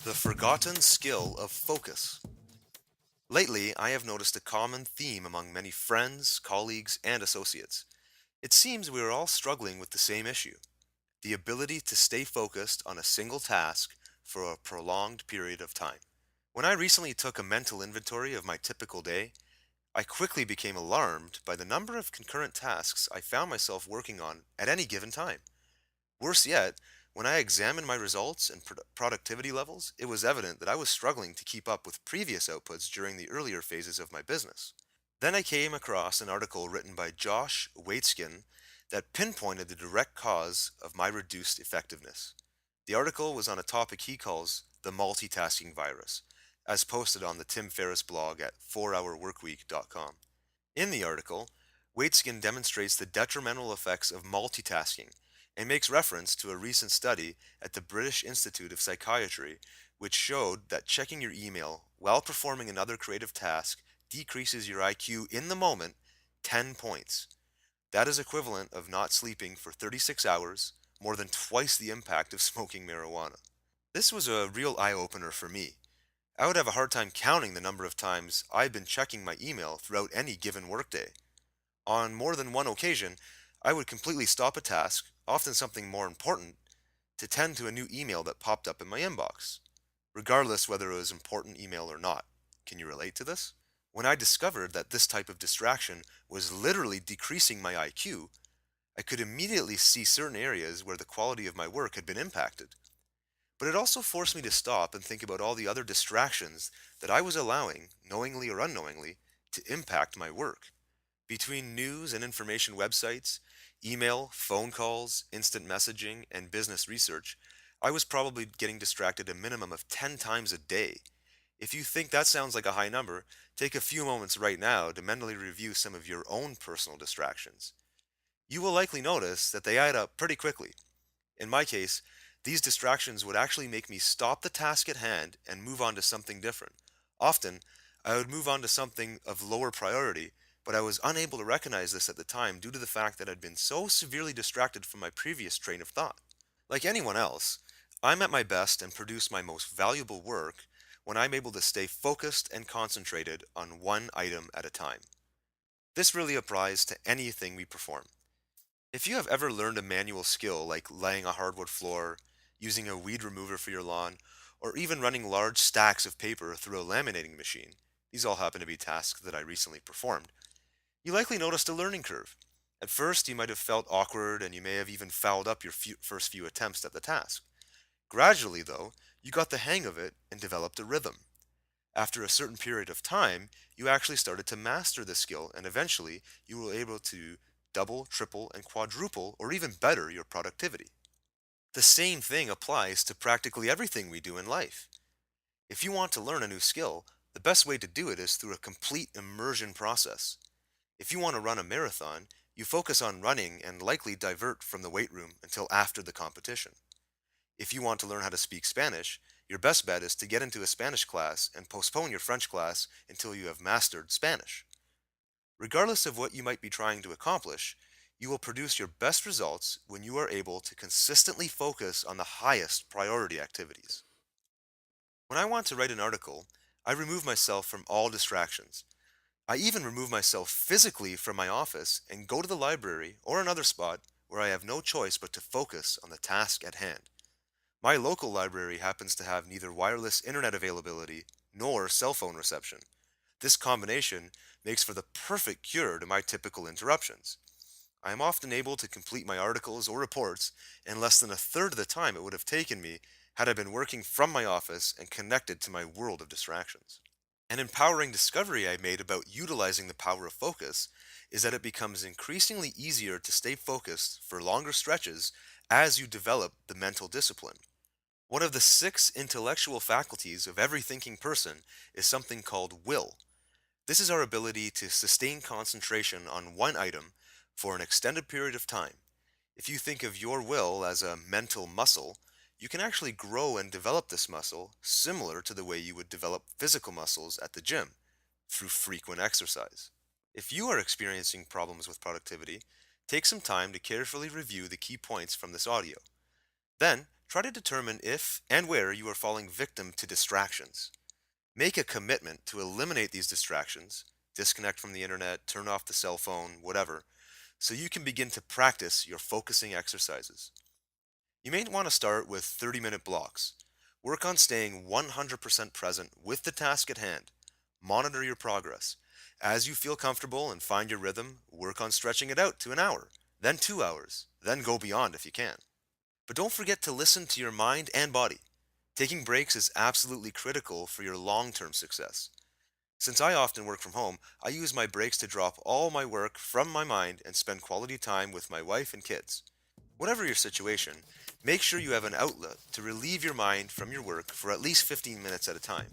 The forgotten skill of focus. Lately, I have noticed a common theme among many friends, colleagues, and associates. It seems we are all struggling with the same issue, the ability to stay focused on a single task for a prolonged period of time. When I recently took a mental inventory of my typical day, I quickly became alarmed by the number of concurrent tasks I found myself working on at any given time. Worse yet, when I examined my results and productivity levels, it was evident that I was struggling to keep up with previous outputs during the earlier phases of my business. Then I came across an article written by Josh Waitzkin that pinpointed the direct cause of my reduced effectiveness. The article was on a topic he calls the multitasking virus, as posted on the Tim Ferriss blog at 4hourworkweek.com. In the article, Waitzkin demonstrates the detrimental effects of multitasking and makes reference to a recent study at the British Institute of Psychiatry, which showed that checking your email while performing another creative task decreases your IQ in the moment 10 points. That is equivalent of not sleeping for 36 hours, more than twice the impact of smoking marijuana. This was a real eye-opener for me. I would have a hard time counting the number of times I've been checking my email throughout any given workday. On more than one occasion, I would completely stop a task, often something more important, to tend to a new email that popped up in my inbox, regardless whether it was important email or not. Can you relate to this? When I discovered that this type of distraction was literally decreasing my IQ, I could immediately see certain areas where the quality of my work had been impacted. But it also forced me to stop and think about all the other distractions that I was allowing, knowingly or unknowingly, to impact my work. Between news and information websites, email, phone calls, instant messaging, and business research, I was probably getting distracted a minimum of 10 times a day. If you think that sounds like a high number, take a few moments right now to mentally review some of your own personal distractions. You will likely notice that they add up pretty quickly. In my case, these distractions would actually make me stop the task at hand and move on to something different. Often, I would move on to something of lower priority, but I was unable to recognize this at the time due to the fact that I'd been so severely distracted from my previous train of thought. Like anyone else, I'm at my best and produce my most valuable work when I'm able to stay focused and concentrated on one item at a time. This really applies to anything we perform. If you have ever learned a manual skill like laying a hardwood floor, using a weed remover for your lawn, or even running large stacks of paper through a laminating machine, these all happen to be tasks that I recently performed, you likely noticed a learning curve. At first, you might have felt awkward and you may have even fouled up your first few attempts at the task. Gradually, though, you got the hang of it and developed a rhythm. After a certain period of time, you actually started to master the skill, and eventually you were able to double, triple, and quadruple, or even better, your productivity. The same thing applies to practically everything we do in life. If you want to learn a new skill, the best way to do it is through a complete immersion process. If you want to run a marathon, you focus on running and likely divert from the weight room until after the competition. If you want to learn how to speak Spanish, your best bet is to get into a Spanish class and postpone your French class until you have mastered Spanish. Regardless of what you might be trying to accomplish, you will produce your best results when you are able to consistently focus on the highest priority activities. When I want to write an article, I remove myself from all distractions. I even remove myself physically from my office and go to the library or another spot where I have no choice but to focus on the task at hand. My local library happens to have neither wireless internet availability nor cell phone reception. This combination makes for the perfect cure to my typical interruptions. I am often able to complete my articles or reports in less than a third of the time it would have taken me had I been working from my office and connected to my world of distractions. An empowering discovery I made about utilizing the power of focus is that it becomes increasingly easier to stay focused for longer stretches as you develop the mental discipline. One of the six intellectual faculties of every thinking person is something called will. This is our ability to sustain concentration on one item for an extended period of time. If you think of your will as a mental muscle, you can actually grow and develop this muscle similar to the way you would develop physical muscles at the gym through frequent exercise. If you are experiencing problems with productivity, take some time to carefully review the key points from this audio. Then, Try to determine if and where you are falling victim to distractions. Make a commitment to eliminate these distractions, disconnect from the internet, turn off the cell phone, whatever, so you can begin to practice your focusing exercises. You may want to start with 30-minute blocks. Work on staying 100% present with the task at hand. Monitor your progress. As you feel comfortable and find your rhythm, work on stretching it out to an hour, then 2 hours, then go beyond if you can. But don't forget to listen to your mind and body. Taking breaks is absolutely critical for your long-term success. Since I often work from home, I use my breaks to drop all my work from my mind and spend quality time with my wife and kids. Whatever your situation, make sure you have an outlet to relieve your mind from your work for at least 15 minutes at a time.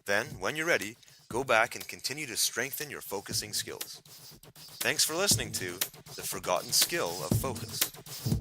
Then, when you're ready, go back and continue to strengthen your focusing skills. Thanks for listening to The Forgotten Skill of Focus.